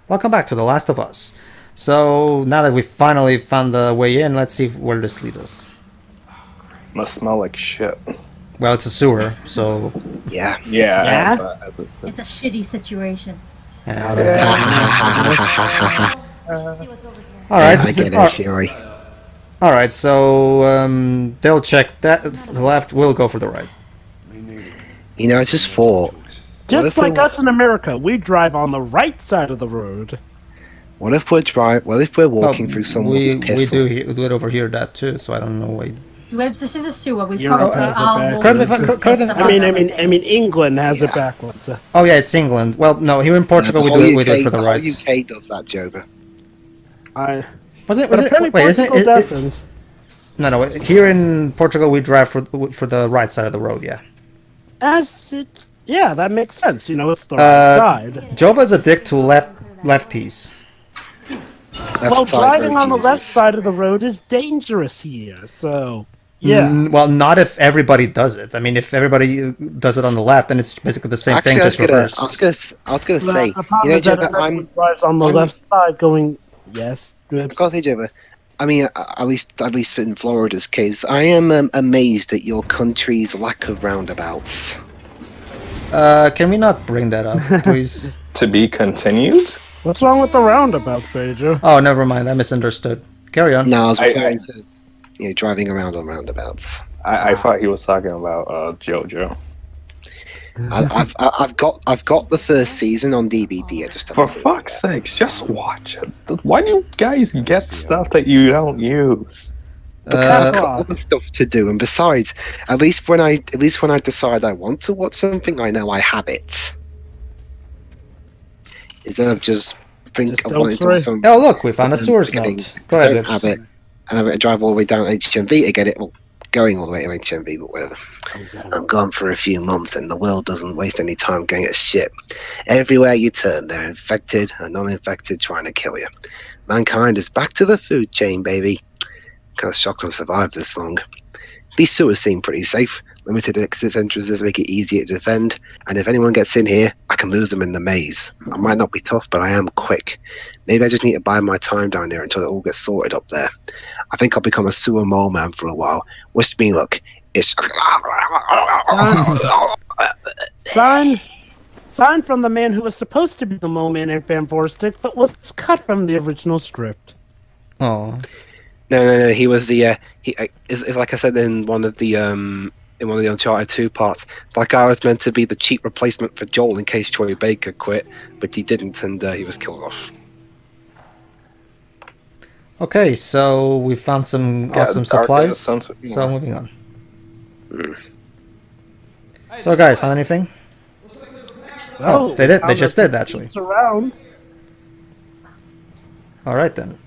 Welcome back to The Last of Us. So, now that we finally found the way in, let's see where this leads us. Must smell like shit. Well, it's a sewer, so... Yeah. It's a shitty situation. Alright, so they'll check that to the left, we'll go for the right. You know, I just thought... Just like us in America, we drive on the right side of the road. What if we're walking through someone's piss? We do it over here, that too, so I don't know why... Webs, this is a sewer. We Europe probably has it all backwards. I mean, England has it backwards. Oh yeah, it's England. Well, no, here in Portugal we do it for the right. UK does that, Jova. Was it? Wait, isn't it? No. Here in Portugal we drive for the right side of the road. Yeah. Yeah, that makes sense. You know, it's the right side. Jova's a dick to lefties. Well, driving on the left side of the road is dangerous here, so... Yeah. Well, not if everybody does it. I mean, if everybody does it on the left, then it's basically the same thing, just reversed. I was gonna say, you know, Jova, drives on the left side going... Yes. I can't say, Jova. I mean, at least in Florida's case, I am amazed at your country's lack of roundabouts. Can we not bring that up, please? To be continued? What's wrong with the roundabouts, Pedro? Oh, never mind. I misunderstood. Carry on. No, I was referring to driving around on roundabouts. I thought he was talking about JoJo. I've got the first season on DVD. I just for fuck's sakes, just watch it. Why do you guys get stuff that you don't use? I've got other stuff to do, and besides, at least when I decide I want to watch something, I know I have it. Instead of just Oh look, we found a source note. Go ahead, have it, and I'm going to drive all the way down HMV to get it. Well, going all the way to HMV, but whatever. I'm gone for a few months, and the world doesn't waste any time going at shit. Everywhere you turn, they're infected and non-infected, trying to kill you. Mankind is back to the food chain, baby. Kind of shocked I've survived this long. These sewers seem pretty safe. Limited exit entrances make it easier to defend, and if anyone gets in here, I can lose them in the maze. I might not be tough, but I am quick. Maybe I just need to bide my time down here until it all gets sorted up there. I think I'll become a sewer mole man for a while. Wish me luck. It's... Sign from the man who was supposed to be the mole man in Fan Stick, but was cut from the original script. Oh. No. He was the it's like I said in one of the Uncharted 2 parts. That guy was meant to be the cheap replacement for Joel in case Troy Baker quit, but he didn't, and he was killed off. Okay, so we found some awesome supplies. So moving on. So guys, found anything? Oh, they did. They just did actually. All right then.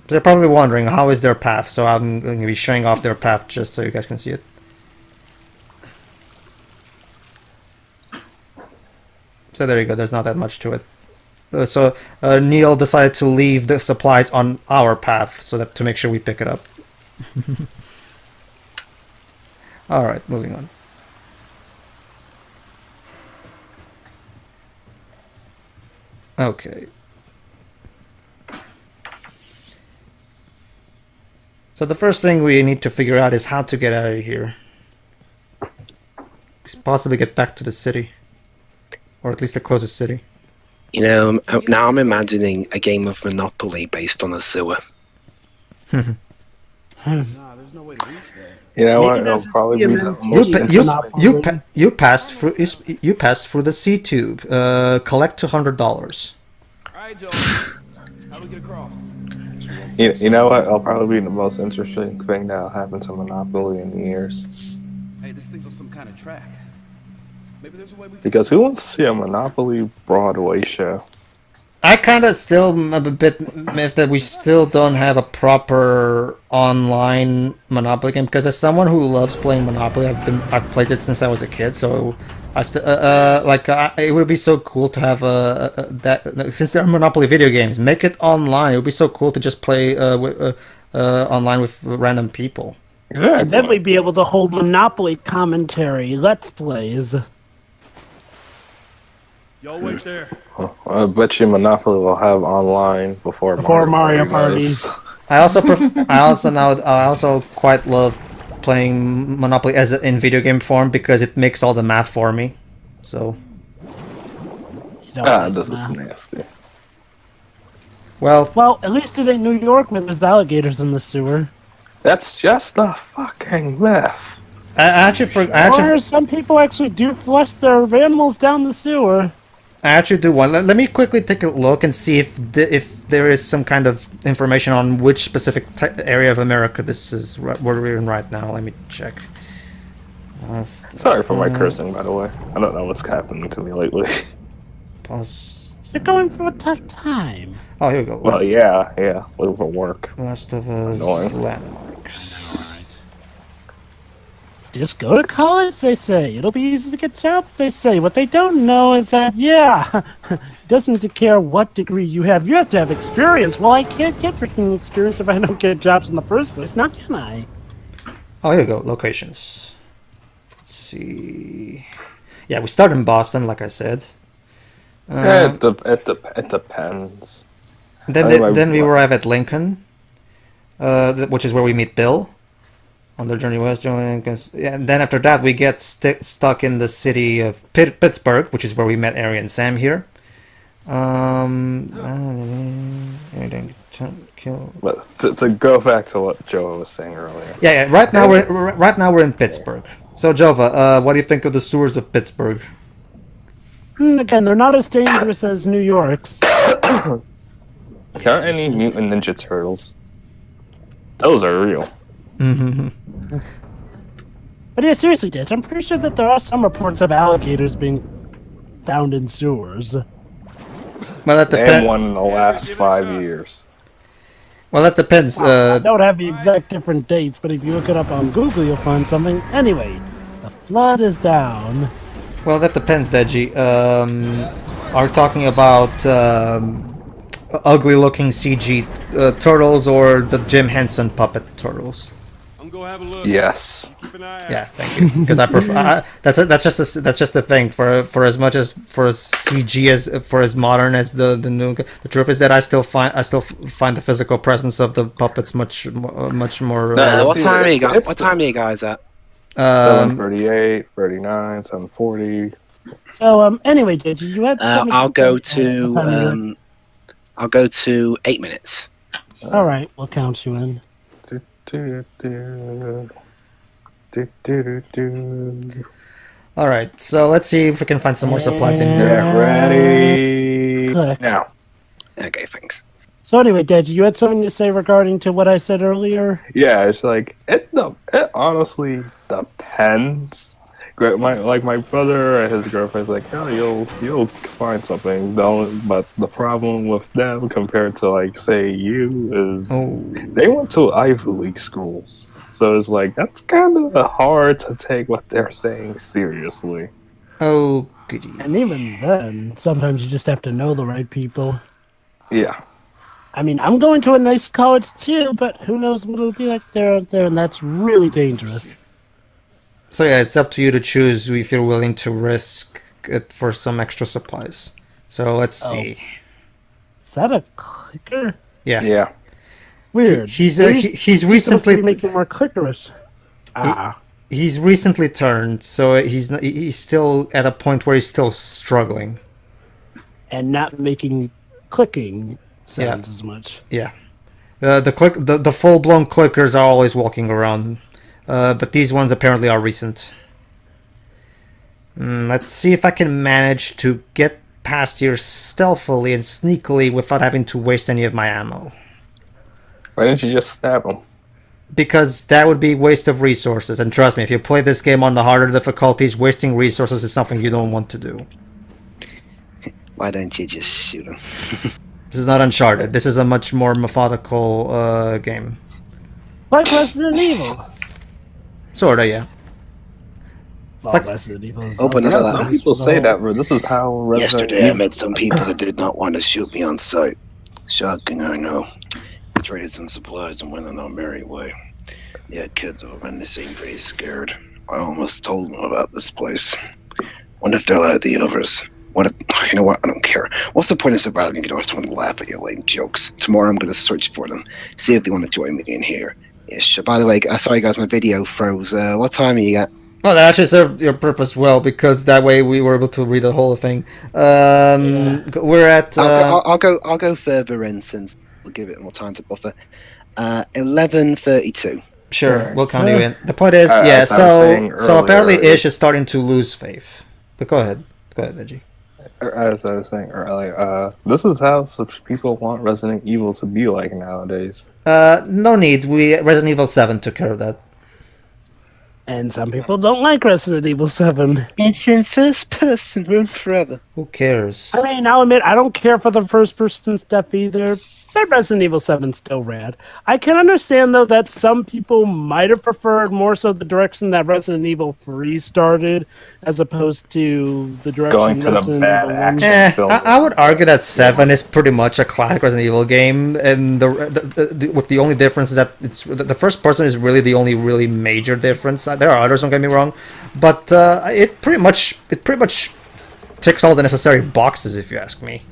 They're probably wondering how is their path, so I'm going to be showing off their path just so you guys can see it. So there you go, there's not that much to it. So Neil decided to leave the supplies on our path so that to make sure we pick it up. Alright, moving on. Okay. So the first thing we need to figure out is how to get out of here. Possibly get back to the city. Or at least the closest city. You know, now I'm imagining a game of Monopoly based on a sewer. There's no way to reach that. You know what? It'll probably be the most you passed through the C tube. Collect $200. Alright, Joe. How do we get across? You know what? It'll probably be the most interesting thing that'll happen to Monopoly in years. Hey, this thing's on some kind of track. Maybe there's a way we can... Because who wants to see a Monopoly Broadway show? I kind of still am a bit miffed that we still don't have a proper online Monopoly game, because as someone who loves playing Monopoly, I've played it since I was a kid, so I it would be so cool to have that, since there are Monopoly video games, make it online. It would be so cool to just play online with random people. Exactly. And then we'd be able to hold Monopoly commentary, Let's Plays. Y'all wait there. I bet you Monopoly will have online before Mario Party. does. I also quite love playing Monopoly in video game form because it makes all the math for me. So. This is nasty. Well, at least it ain't New York where there's alligators in the sewer. That's just a fucking myth. Or some people actually do flush their animals down the sewer. I actually do one. Let me quickly take a look and see if there is some kind of information on which specific area of America this is where we're in right now. Let me check. Sorry for my cursing, by the way. I don't know what's happening to me lately. You're going through a tough time. Oh, here we go. Well, yeah, looking for work. Last of Us landmarks. Just go to college, they say. It'll be easy to get jobs, they say. What they don't know is that, it doesn't care what degree you have to have experience. Well, I can't get freaking experience if I don't get jobs in the first place, now can I? Oh, here we go. Locations. Let's see. Yeah, we start in Boston, like I said. It depends. Then we arrive at Lincoln, which is where we meet Bill. On their journey west, and then after that we get stuck in the city of Pittsburgh, which is where we met Ari and Sam here. But to go back to what Joe was saying earlier. Yeah. Right now we're in Pittsburgh. So Jova, what do you think of the sewers of Pittsburgh? Again, they're not as dangerous as New York's. Aren't any mutant Ninja Turtles? Those are real. Mm-hmm. But yeah, seriously, Ditch, I'm pretty sure that there are some reports of alligators being found in sewers. Well, that depends. And one in the last 5 years. Well, that depends. I don't have the exact different dates, but if you look it up on Google, you'll find something. Anyway, the flood is down. Well, that depends, Deji. Are we talking about ugly-looking CG turtles or the Jim Henson puppet turtles? Go have a look. Yes. Keep an eye out. Yeah, thank you. Because I prefer that's just the thing. For as much as for as CG as for as modern as the new. The truth is that I still find the physical presence of the puppets much more. What time are you guys at? 7:38, 39, 7:40. So anyway, Digi, you had. I'll go to 8 minutes. All right, we'll count you in. All right, so let's see if we can find some more supplies in there. Get ready Click. now. Okay, thanks. So anyway, Deji, you had something to say regarding to what I said earlier? Yeah, it's like it honestly depends. My brother and his girlfriend's like, oh, you'll find something. But the problem with them compared to like say you is they went to Ivy League schools, so it's like that's kind of hard to take what they're saying seriously. Oh, goody. And even then, sometimes you just have to know the right people. Yeah. I mean, I'm going to a nice college too, but who knows what it'll be like there out there, and that's really dangerous. So yeah, it's up to you to choose if you're willing to risk it for some extra supplies. So let's see. Is that a clicker? Yeah. Yeah. Weird. He's recently making more clickerish. He's recently turned, so he's still at a point where he's still struggling and not making clicking sounds as much. Yeah. The full blown clickers are always walking around. But these ones apparently are recent. Let's see if I can manage to get past here stealthily and sneakily without having to waste any of my ammo. Why didn't you just stab him? Because that would be waste of resources. And trust me, if you play this game on the harder difficulties, wasting resources is something you don't want to do. Why don't you just shoot him? This is not Uncharted. This is a much more methodical game. Like Resident Evil. Sorta, yeah. Well, Resident Evil is some people say that, but this is how Resident Yesterday I met some people that did not want to shoot me on sight. Shocking, I know. We traded some supplies and went on our merry way. Yeah, kids over and they seemed pretty scared. I almost told them about this place. Wonder if they'll add the others. What? You know what? I don't care. What's the point of surviving? You know, I just want to laugh at your lame jokes. Tomorrow I'm going to search for them, see if they want to join me in here. Ish. By the way, sorry guys, my video froze. What time are you at? Well, that actually served your purpose well, because that way we were able to read the whole thing. We're at. I'll go further in since we'll give it more time to buffer. 11:32. Sure, we'll count you in. The point is, as I was saying so apparently earlier, Ish is starting to lose faith. But go ahead, Reggie. As I was saying earlier, this is how such people want Resident Evil to be like nowadays. No need. Resident Evil 7 took care of that. And some people don't like Resident Evil 7. It's in first person, room forever. Who cares? I mean, I'll admit, I don't care for the first person stuff either, but Resident Evil 7's still rad. I can understand, though, that some people might have preferred more so the direction that Resident Evil 3 started, as opposed to the direction Going to the Resident bad Evil 1. action. Film. I would argue that 7 is pretty much a classic Resident Evil game, and with the only difference is that it's the first person is really the only really major difference. There are others, don't get me wrong, but it pretty much ticks all the necessary boxes, if you ask me.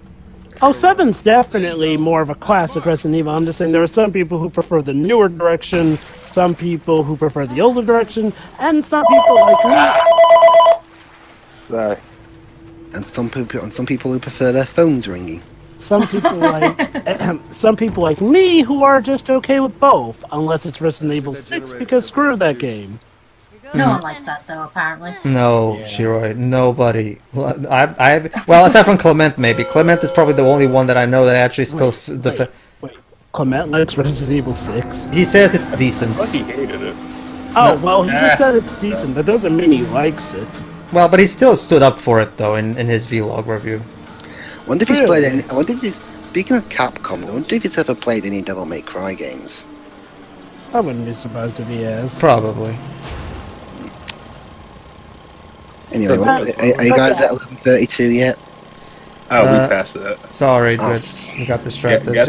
Oh, 7's definitely more of a classic Resident Evil. I'm just saying there are some people who prefer the newer direction, some people who prefer the older direction, and some people like me. Sorry. And some people who prefer their phones ringing. Some people like me who are just okay with both, unless it's Resident Evil 6, because screw that game. No one likes that though, apparently. No, Shiroi, nobody. Well, aside from Clement, maybe. Clement is probably the only one that I know that actually still. Wait, Clement likes Resident Evil 6? He says it's decent. But he hated it. Oh, well, he just said it's decent. That doesn't mean he likes it. Well, but he still stood up for it though in his vlog review. I wonder if he's played any. I wonder if he's. Speaking of Capcom, I wonder if he's ever played any Devil May Cry games. I wouldn't be surprised if he has. Probably. Anyway, are you guys at 11:32 yet? Oh, we passed that. Sorry, Drips. We got distracted. You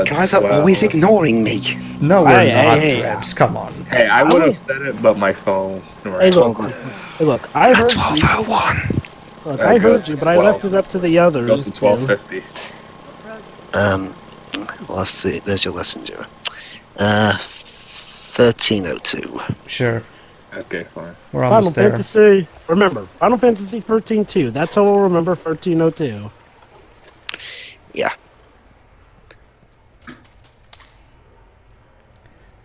guys are always ignoring me. No, we're not, hey, Drips. Come on. Hey, I would have said it, but my phone. Hey, look, I heard you. 12:01. Look, I heard you, but I left it up to the others. Goes to 12:50. Well, let's see. There's your messenger. 13:02. Sure. Okay, fine. We're Final almost there. Fantasy. Remember, Final Fantasy 13-2. That's how we'll remember 1302. Yeah.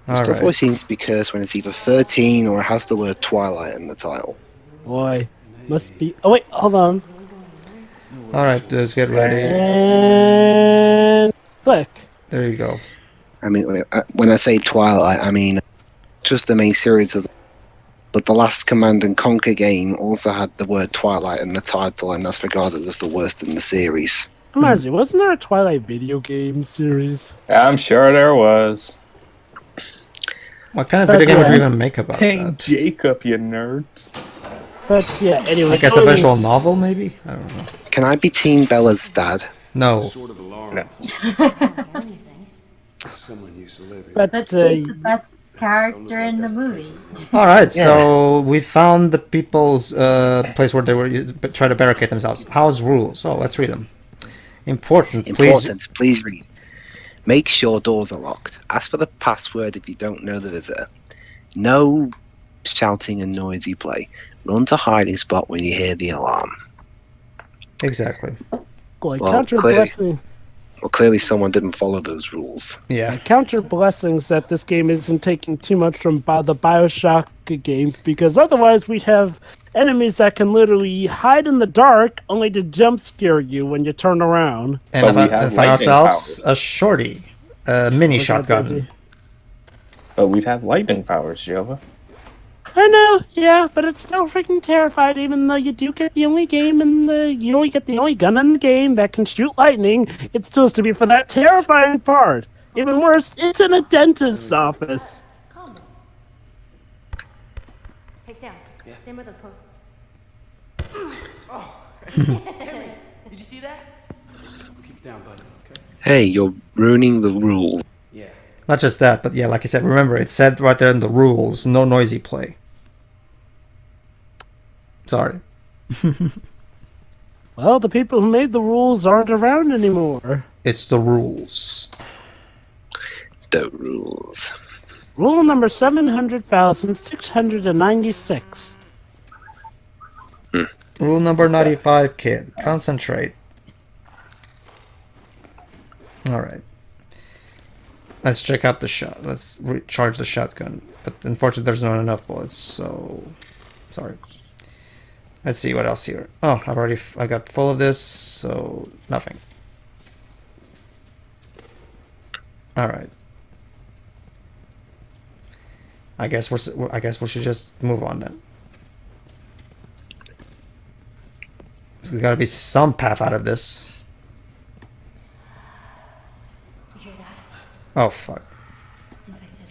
All Stuff right. always seems to be cursed when it's either 13 or it has the word Twilight in the title. Boy, must be. Oh wait, hold on. All right, let's get ready. And click. There you go. I mean, when I say Twilight, I mean just the main series of. But the last Command and Conquer game also had the word Twilight in the title, and that's regarded as the worst in the series. Reminds me, wasn't there a Twilight video game series? I'm sure there was. What kind of video game would you even make about Dang, that? Jacob, you nerds. But yeah, anyway. I guess a visual novel, maybe? I don't know. Can I be Team Bella's dad? No. Sort of alarm. No. Someone used to live here. But But he's the best character in the movie. All right, so we found the people's place where they were trying to barricade themselves. House rules. Oh, let's read them. Important. Please read. Make sure doors are locked. Ask for the password if you don't know the visitor. No shouting and noisy play. Run to hiding spot when you hear the alarm. Exactly. like, Well, count your clearly- blessing. Well, clearly someone didn't follow those rules. Yeah. Count your blessings that this game isn't taking too much from the BioShock games, because otherwise we'd have enemies that can literally hide in the dark only to jump scare you when you turn around. And But we if have I find lightning ourselves powers. a shorty, a mini What's that, shotgun. Reggie? But we'd have lightning powers, Jova. I know, yeah, but it's still freaking terrified. Even though you do get the only game in the, you only get the only gun in the game that can shoot lightning, it's supposed to be for that terrifying part. Even worse, it's in a dentist's office. Hey Sam, same with the post. Did you see that? Let's keep it down, buddy. Okay. Hey, you're ruining the rules. Yeah. Not just that, but yeah, like I said, remember, it said right there in the rules, no noisy play. Sorry. Well, Well, the people who made the rules aren't around anymore. It's the rules. The rules. Rule number 700,696. Rule number 95, kid. Concentrate. Alright. Let's check out the shot. Let's recharge the shotgun. But unfortunately, there's not enough bullets, so... Sorry. Let's see what else here. Oh, I got full of this, so nothing. Alright. I guess we should just move on then. There's gotta be some path out of this. You hear that? Oh fuck. Infected.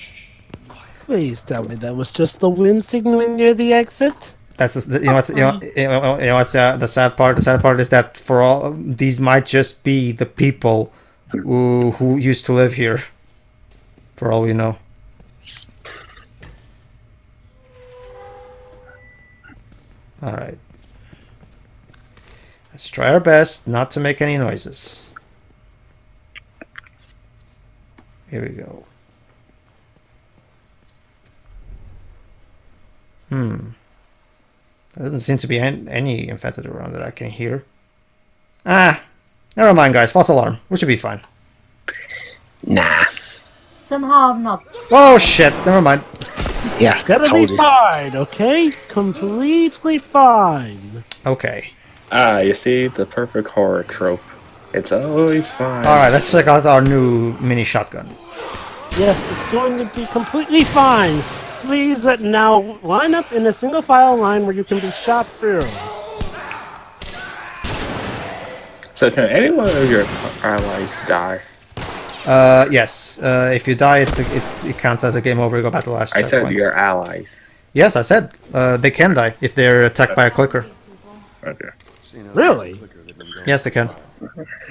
Please tell me that was just the wind signaling near the exit. That's what's the sad part. The sad part is that for all these might just be the people who used to live here. For all we know. All right. Let's try our best not to make any noises. Here we go. There doesn't seem to be any infected around that I can hear. Ah, never mind, guys. False alarm. We should be fine. Nah. Somehow I'm not. Oh shit! Never mind. Yeah. It's gonna told be you. fine, okay? Completely fine. Okay. You see, the perfect horror trope. It's always fine. All right. Let's check out our new mini shotgun. Yes, it's going to be completely fine. Please now line up in a single file line where you can be shot through. So can any one of your allies die? Yes. If you die, it counts as a game over. You go back to the last I said checkpoint. your allies. Yes, I said they can die if they're attacked by a clicker. Okay. Really? Yes, they can.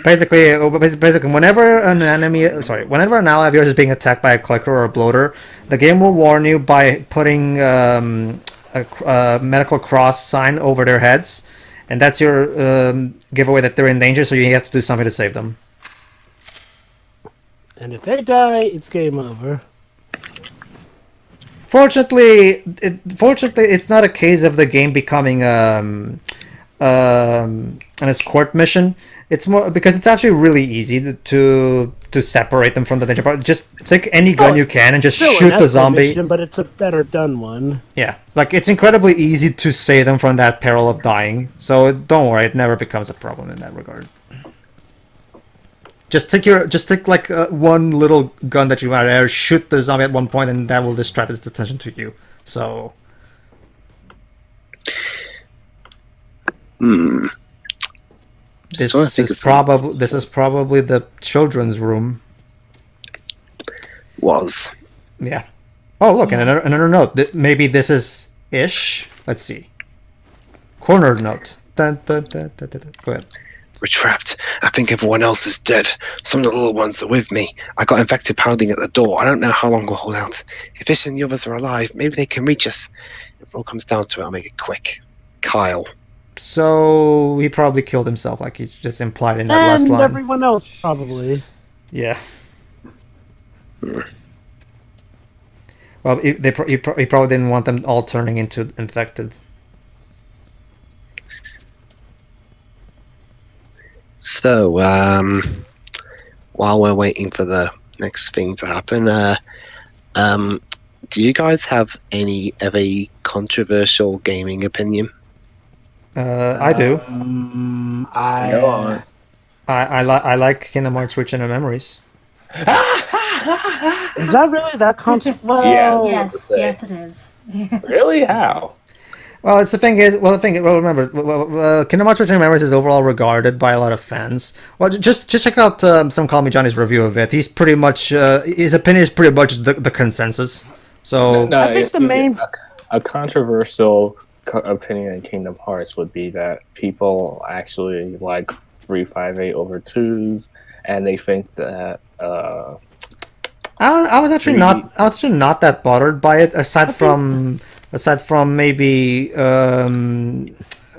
Basically, whenever an ally of yours is being attacked by a clicker or a bloater, the game will warn you by putting a medical cross sign over their heads, and that's your giveaway that they're in danger. So you have to do something to save them. And if they die, it's game over. Fortunately, it's not a case of the game becoming an escort mission. It's more because it's actually really easy to separate them from the danger part. Just take any gun you can and just Still shoot an the escort zombie. mission, but it's a better done one. Yeah, like it's incredibly easy to save them from that peril of dying. So don't worry, it never becomes a problem in that regard. Just take one little gun that you have, shoot the zombie at one point, and that will distract its attention to you. So. This is probably the children's room. Was. Yeah. Oh, look, and another note. Maybe this is ish. Let's see. Corner note. Dun, dun, dun, dun, dun, dun. Go ahead. We're trapped. I think everyone else is dead. Some of the little ones are with me. I got infected pounding at the door. I don't know how long we'll hold out. If Fish and the others are alive, maybe they can reach us. If it all comes down to it, I'll make it quick. Kyle. So he probably killed himself, like he just implied in that last And line. everyone else, probably. Yeah. Well, he probably didn't want them all turning into infected. So, while we're waiting for the next thing to happen, do you guys have any of a controversial gaming opinion? I do. Go on. I like Kingdom Hearts Reaching Memories. Is that really that controversial? Well, Yes, yes, it is. Really? How? Well, remember, Kingdom Hearts Return Memories is overall regarded by a lot of fans. Well, just check out some Call Me Johnny's review of it. He's pretty much his opinion is pretty much the consensus. So No, I think the main a controversial opinion in Kingdom Hearts would be that people actually like 358 over 2s, and they think that I was actually not that bothered by it, aside from maybe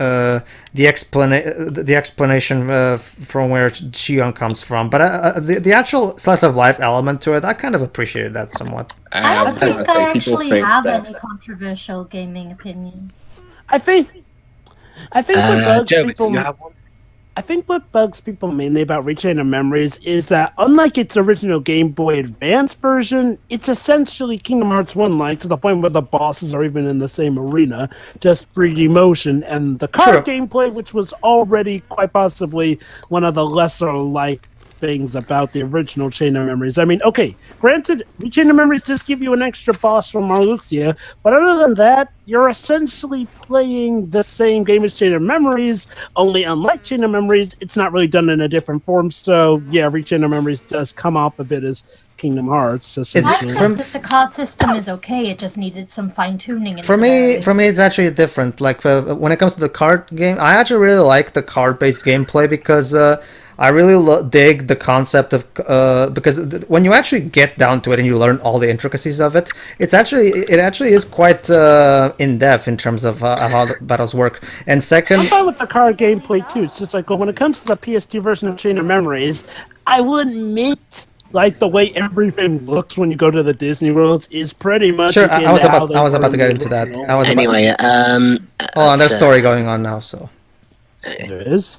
the explanation from where Shion comes from. But the actual slice of life element to it, I kind of appreciated that somewhat. I don't think gonna say, I people actually think have that- any controversial gaming opinions. I think what bugs Joe, people. you have one? I think what bugs people mainly about Rechain of Memories is that, unlike its original Game Boy Advance version, it's essentially Kingdom Hearts 1-like, to the point where the bosses are even in the same arena, just 3D motion, and the card gameplay, which was already quite possibly one of the lesser-like things about the original Chain of Memories. I mean, okay, granted, Chain of Memories does give you an extra boss from Marluxia, but other than that, you're essentially playing the same game as Chain of Memories, only unlike Chain of Memories, it's not really done in a different form, so yeah, Chain of Memories does come off a bit as Kingdom Hearts, I essentially. think that the card system is okay, it just needed some fine-tuning. For me, it's actually different. Like when it comes to the card game, I actually really like the card-based gameplay because I really dig the concept of because when you actually get down to it and you learn all the intricacies of it, it actually is quite in depth in terms of how the battles work. And second, I'm fine with the card gameplay too. It's just like, well, when it comes to the PS2 version of Chain of Memories, I will admit, like, the way everything looks when you go to the Disney Worlds is pretty much. sure, I was about to get into that. Anyway, Oh, there's a story going on now, so. There is.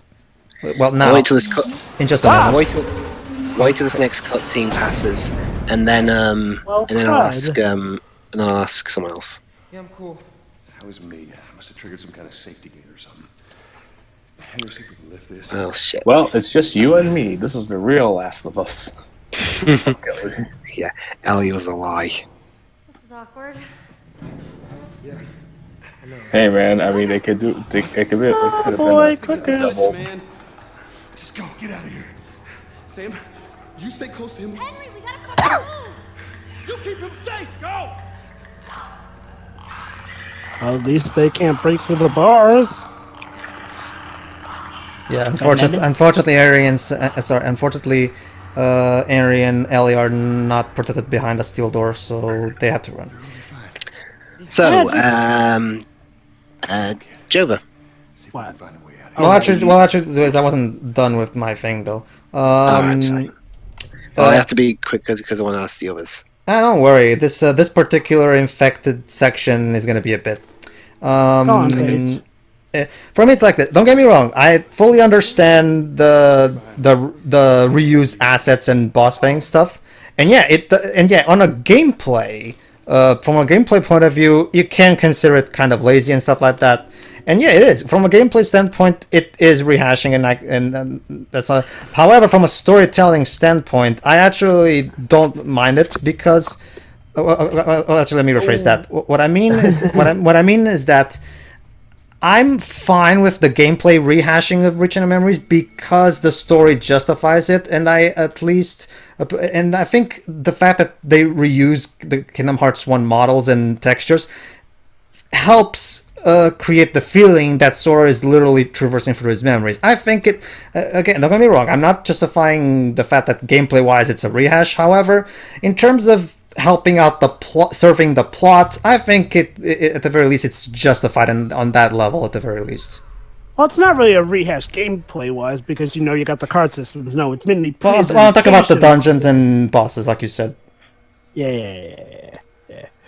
Well, now. wait till this In just a moment. wait till this next cutscene passes, and then Well, I'll ask someone else. Yeah, I'm cool. That was me. I must have triggered some kind of safety gate or something. Henry, see if we can lift this. Oh shit. Well, it's just you and me. This is the real Last of Us. Yeah, Ellie was a lie. This is awkward. Hey man, I mean they could do. It could be. It could have boy, been a clickers. double. Man, just go. Get out of here. Sam, you stay close to him. Henry, we gotta fucking move! You keep him safe. Go. Well, at least they can't break through the bars. Yeah, unfortunately, Ari and Ellie are not protected behind a steel door, so they have to run. So, Jova. See if we can find a way out. Well, actually, I wasn't done with my thing though. Alright, sorry. I have to be quicker because I want to ask the others. Don't worry. This particular infected section is gonna be a bit. Paige. For me, it's like that. Don't get me wrong. I fully understand the reuse assets and boss bang stuff, and on a gameplay, from a gameplay point of view, you can consider it kind of lazy and stuff like that. And yeah, it is. From a gameplay standpoint, it is rehashing, and that's not. However, from a storytelling standpoint, I actually don't mind it because. Well, actually, let me rephrase that. What I mean is that I'm fine with the gameplay rehashing of Regiment Memories because the story justifies it, and I think the fact that they reuse the Kingdom Hearts 1 models and textures helps create the feeling that Sora is literally traversing through his memories. I think it, again, don't get me wrong, I'm not justifying the fact that gameplay-wise it's a rehash. However, in terms of helping out the plot, serving the plot, I think it at the very least it's justified on that level at the very least. Well, it's not really a rehash gameplay-wise because you got the card systems. No, it's mainly. Well, I'm talking about the dungeons and bosses, like you said. Yeah.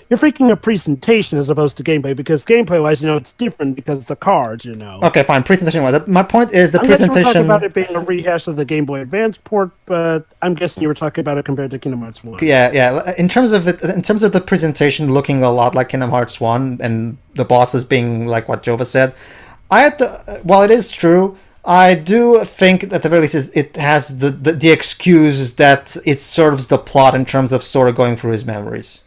You're freaking a presentation as opposed to gameplay because gameplay-wise, it's different because it's the cards, Okay, fine. Presentation-wise, my point is the I guess presentation. we're talking about it being a rehash of the Game Boy Advance port, but I'm guessing you were talking about it compared to Kingdom Hearts 1. Yeah. In terms of the presentation looking a lot like Kingdom Hearts 1 and the bosses being like what Jova said, while it is true, I do think that at the very least it has the excuse that it serves the plot in terms of Sora going through his memories.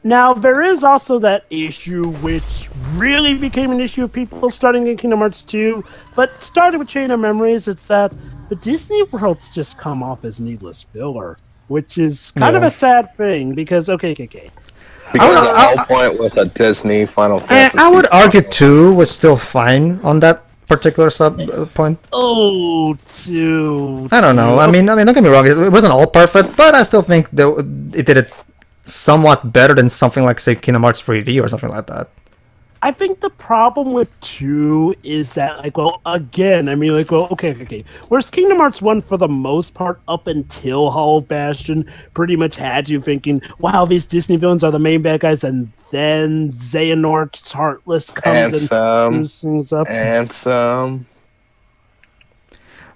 Now, there is also that issue which really became an issue of people starting in Kingdom Hearts 2, but started with Chain of Memories. It's that the Disney worlds just come off as needless filler, which is kind of a sad thing because, okay. Because the whole point was a Disney Final Fantasy. I would argue 2 was still fine on that particular point. Oh, 2. I don't know. I mean, don't get me wrong. It wasn't all perfect, but I still think it did it somewhat better than something like, say, Kingdom Hearts 3D or something like that. I think the problem with 2 is that, like, well, again, I mean, like, well, okay. Whereas Kingdom Hearts 1, for the most part, up until Hollow Bastion, pretty much had you thinking, wow, these Disney villains are the main bad guys, and then Xehanort's Heartless comes and screws things up.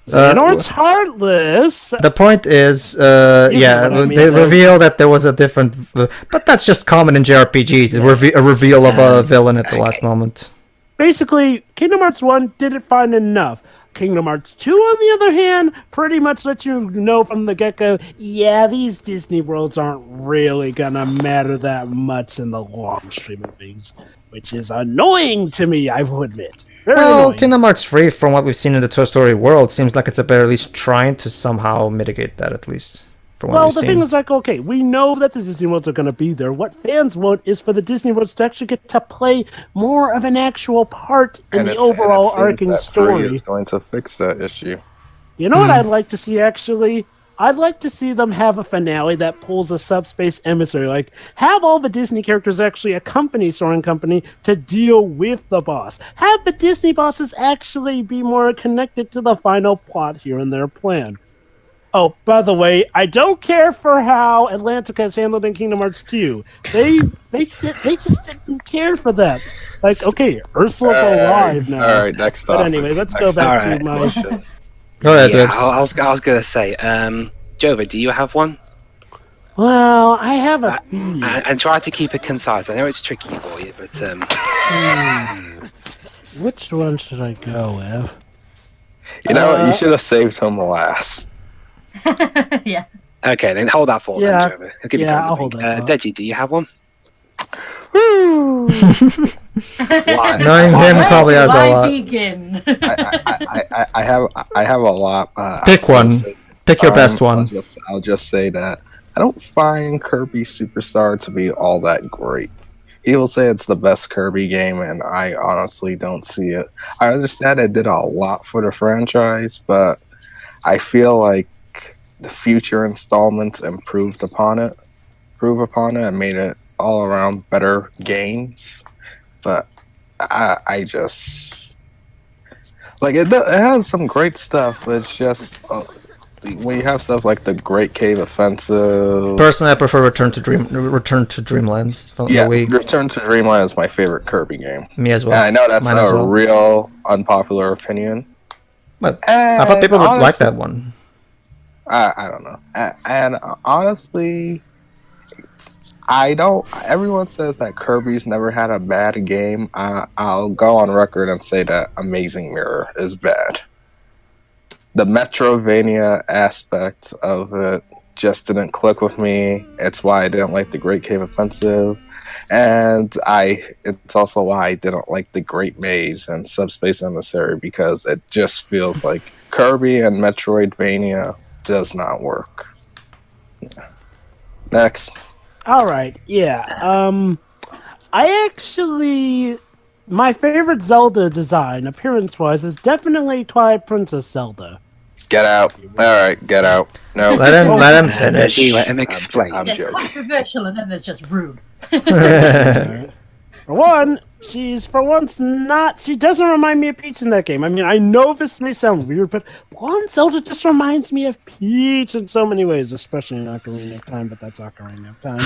Xehanort's Heartless! The point is, You know what I mean, they though. reveal that there was a different, but that's just common in JRPGs. A reveal of a villain at the last moment. Basically, Kingdom Hearts 1 didn't find enough. Kingdom Hearts 2, on the other hand, pretty much let you know from the get-go, yeah, these Disney worlds aren't really gonna matter that much in the long stream of things, which is annoying to me, I will admit. Very Well, annoying. Kingdom Hearts 3, from what we've seen in the Toy Story world, seems like it's at least trying to somehow mitigate that, at least. From what Well, we've the seen. thing is, like, okay, we know that the Disney worlds are going to be there. What fans want is for the Disney worlds to actually get to play more of an actual part in the overall arcing story. Is going to fix that issue. You know what I'd like to see, actually? I'd like to see them have a finale that pulls a subspace emissary. Like, have all the Disney characters actually accompany Soaring Company to deal with the boss. Have the Disney bosses actually be more connected to the final plot here in their plan. Oh, by the way, I don't care for how Atlantica is handled in Kingdom Hearts 2. They just didn't care for that. Like, okay, Ursula's alive now. All right, next But topic. anyway, let's go Next back topic. to my... Go ahead, Yeah, Dibs. I was going to say, Jova, do you have one? Well, I have a few. And try to keep it concise. I know it's tricky for you, but Which one should I go with? You know what? You should have saved him last. Yeah. okay, then hold that thought, Yeah. then, Jova. I'll give you Yeah, time. I'll to hold think. that thought. Deji, do you have one? Knowing him Where probably do has a I lot. begin? I have a lot. Pick one. Pick your best one. I'll just say that I don't find Kirby Superstar to be all that great. People say it's the best Kirby game, and I honestly don't see it. I understand it did a lot for the franchise, but I feel like the future installments improved upon it, and made it all around better games. But I just like it. It has some great stuff, but it's just when you have stuff like the Great Cave Offensive. Personally, I prefer Return to Dreamland from the Yeah, Wii. Return to Dreamland is my favorite Kirby game. Me as well. And I know that's Mine as a well. real unpopular opinion. But I thought people would like honestly- that one. I don't know. And honestly, I don't. Everyone says that Kirby's never had a bad game. I'll go on record and say that Amazing Mirror is bad. The Metrovania aspect of it just didn't click with me. It's why I didn't like the Great Cave Offensive. And it's also why I didn't like the Great Maze and Subspace Emissary, because it just feels like Kirby and Metroidvania does not work. Yeah. Next. All right, yeah. I actually, my favorite Zelda design, appearance-wise, is definitely Twilight Princess Zelda. Get out. Alright, get out. No. Let him finish. Deji, let him explain. I'm There's joking. controversial and then there's just rude. For one, she's for once not. She doesn't remind me of Peach in that game. I mean, I know this may sound weird, but one Zelda just reminds me of Peach in so many ways, especially in Ocarina of Time. But that's Ocarina of Time.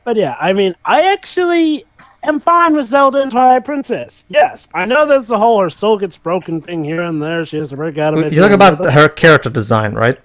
But yeah, I mean, I actually am fine with Zelda and Twilight Princess. Yes, I know there's the whole her soul gets broken thing here and there. She has to break out of it. You're talking about her character design, right?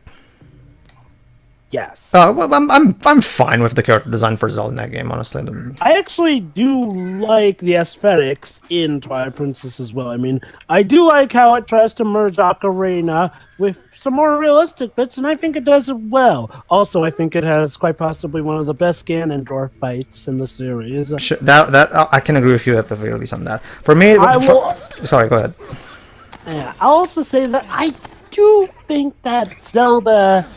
Yes. Well, I'm fine with the character design for Zelda in that game, honestly. I actually do like the aesthetics in Twilight Princess as well. I mean, I do like how it tries to merge Ocarina with some more realistic bits, and I think it does it well. Also, I think it has quite possibly one of the best Ganondorf fights in the series. Sure, that I can agree with you at the very least on that. For me, sorry, go ahead. Yeah, I'll also say that I do think that Zelda,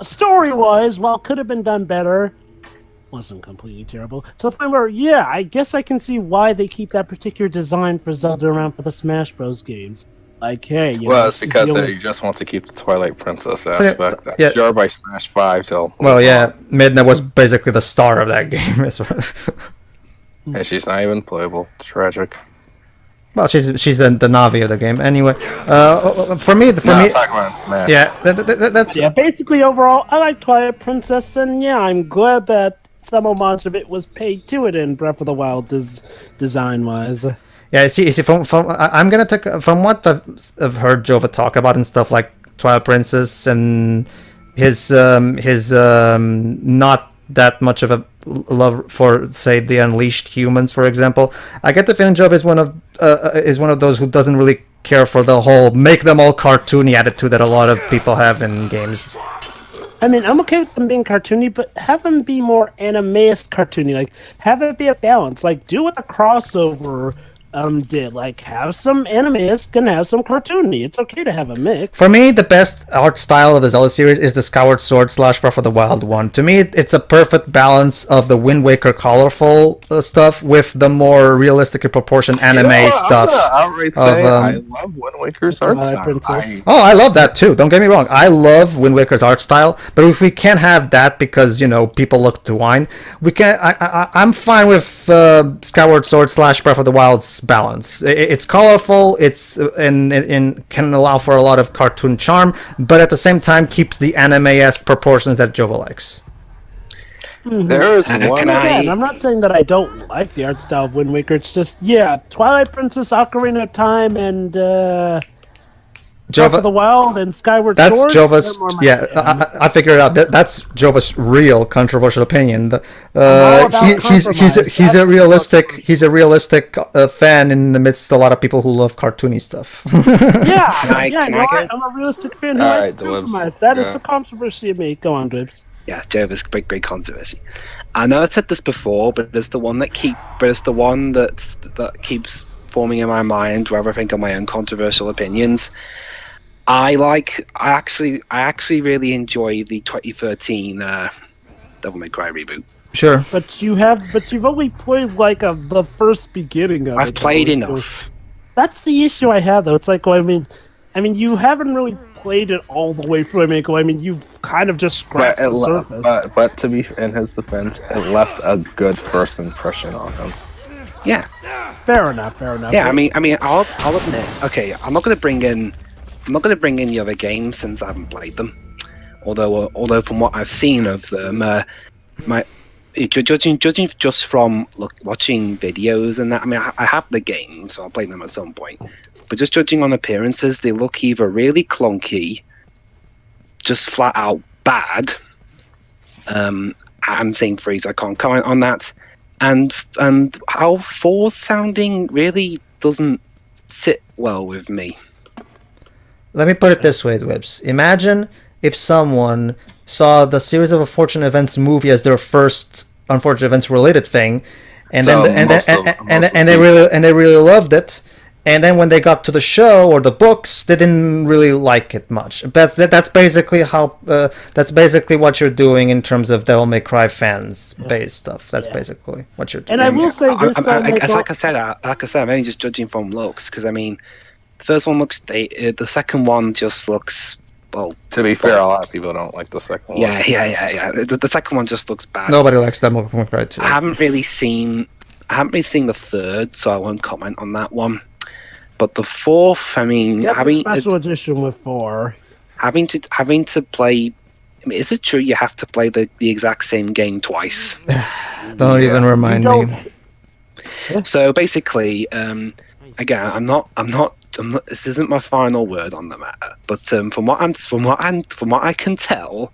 story-wise, while could have been done better, wasn't completely terrible. To the point where, yeah, I guess I can see why they keep that particular design for Zelda around for the Smash Bros. Games. Like, hey, you Well, know, it's because the they only- just want to keep the Twilight Princess yeah, aspect. I'm yeah. sure by Smash 5 till... Well, yeah, Midna was basically the star of that game. And she's not even playable. Tragic. Well, she's the Navi of the game. Anyway, for me, I'm talking about Smash. yeah, that's Yeah, basically overall, I like Twilight Princess, and yeah, I'm glad that some homage of it was paid to it in Breath of the Wild design-wise. yeah. See, I'm gonna take from what I've heard Jova talk about and stuff like Twilight Princess and his not that much of a love for, say, the Unleashed humans, for example. I get the feeling Jova is one of those who doesn't really care for the whole make them all cartoony attitude that a lot of people have in games. I mean, I'm okay with them being cartoony, but have them be more anime-esque cartoony. Like, have it be a balance. Like, do what the crossover did. Like, have some anime-esque and have some cartoony. It's okay to have a mix. For me, the best art style of the Zelda series is the Skyward Sword / Breath of the Wild one. To me, it's a perfect balance of the Wind Waker colorful stuff with the more realistically proportioned anime stuff. I'm gonna outright say I love Wind Waker's art style. Princess. Oh, I love that too. Don't get me wrong. I love Wind Waker's art style, but if we can't have that because people look to wine, we can. I'm fine with Skyward Sword / Breath of the Wild's balance. It's colorful. It's and can allow for a lot of cartoon charm, but at the same time keeps the anime-esque proportions that Jova likes. There is And one. again, I'm not saying that I don't like the art style of Wind Waker. It's just, yeah, Twilight Princess, Ocarina of Time, and Breath of the Wild and Skyward That's Sword. Jova's. they're more my Yeah, jam. I figured it out. That's Jova's real controversial opinion. all about He's compromise. a realistic fan in the midst of a lot of people who love cartoony stuff. Yeah, I no, go? I'm a realistic fan who Alright, likes Dwebs, compromise. That is go. the controversy of me. Go on, Dwebs. Yeah, Jova's great controversy. I know I said this before, but it's the one that keeps forming in my mind wherever I think of my own controversial opinions. I actually really enjoy the 2013 Devil May Cry reboot. Sure. But you've only played like the first beginning of it. I've played though, enough. so that's the issue I have, though. It's like, well, I mean, you haven't really played it all the way through. I mean, you've kind of just scratched But, the surface. but to be in his defense, it left a good first impression on him. Yeah, Fair enough. yeah. I mean, I'll admit. Okay, I'm not gonna bring in the other games since I haven't played them. Although from what I've seen of them, judging just from watching videos and that. I mean, I have the game, so I'll play them at some point. But just judging on appearances, they look either really clunky, just flat out bad. I'm saying freeze. I can't comment on that. And how 4's sounding really doesn't sit well with me. Let me put it this way, Dwebs. Imagine if someone saw the series of unfortunate events movie as their first unfortunate events related thing, and So then most of they really loved it, and then when they got to the show or the books, they didn't really like it much. But that's basically what you're doing in terms of Devil May Cry fans based stuff. That's basically what you're doing. And I will say this, Like I said, I'm only just judging from looks because I mean, the first one looks dated. The second one just looks well. To be fair, a lot of people don't like the second one. Yeah. The second one just looks bad. Nobody likes Devil May Cry 2. I haven't really seen the third, so I won't comment on that one. But the fourth, I mean, the having special edition with 4. to play. I mean, is it true you have to play the exact same game twice? Don't even remind me. So basically, again, I'm not. This isn't my final word on the matter. But from what I can tell,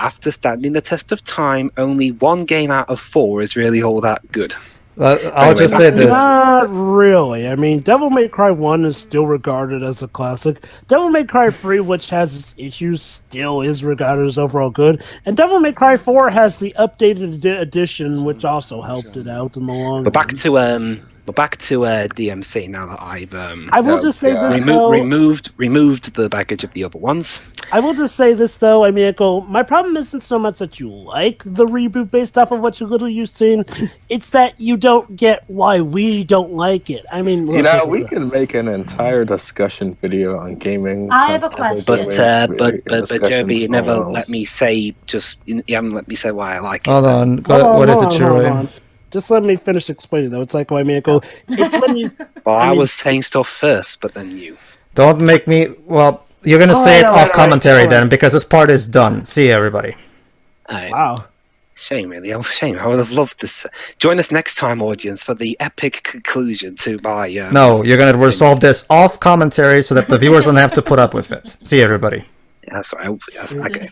after standing the test of time, only one game out of 4 is really all that good. I'll just say this. Not really. I mean, Devil May Cry 1 is still regarded as a classic. Devil May Cry 3, which has its issues, still is regarded as overall good. And Devil May Cry 4 has the updated edition, which also helped it out in the long But run. back to DMC now that I've I will just say this, though. removed the baggage of the other ones. I will just say this, though. I mean, my problem isn't so much that you like the reboot based off of what you literally used to. It's that you don't get why we don't like it. I mean, look, we can make an entire discussion video on gaming. I have a question. But Joby, you never let me say you haven't let me say why I like it. Hold on. hold What is it, on, hold Shiroi? on. Just let me finish explaining, though. It's like, well, I mean, I go, it's when you... Well, I I mean- was saying stuff first, but then you. Don't make me. Well, you're gonna All say right, it all off right, commentary all right. then, because this part is done. See you, everybody. Wow. Shame, really. Oh, shame. I would have loved this. Join us next time, audience, for the epic conclusion to my. No, you're gonna resolve this off commentary so that the viewers don't have to put up with it. See you, everybody. Yeah, that's right. Okay.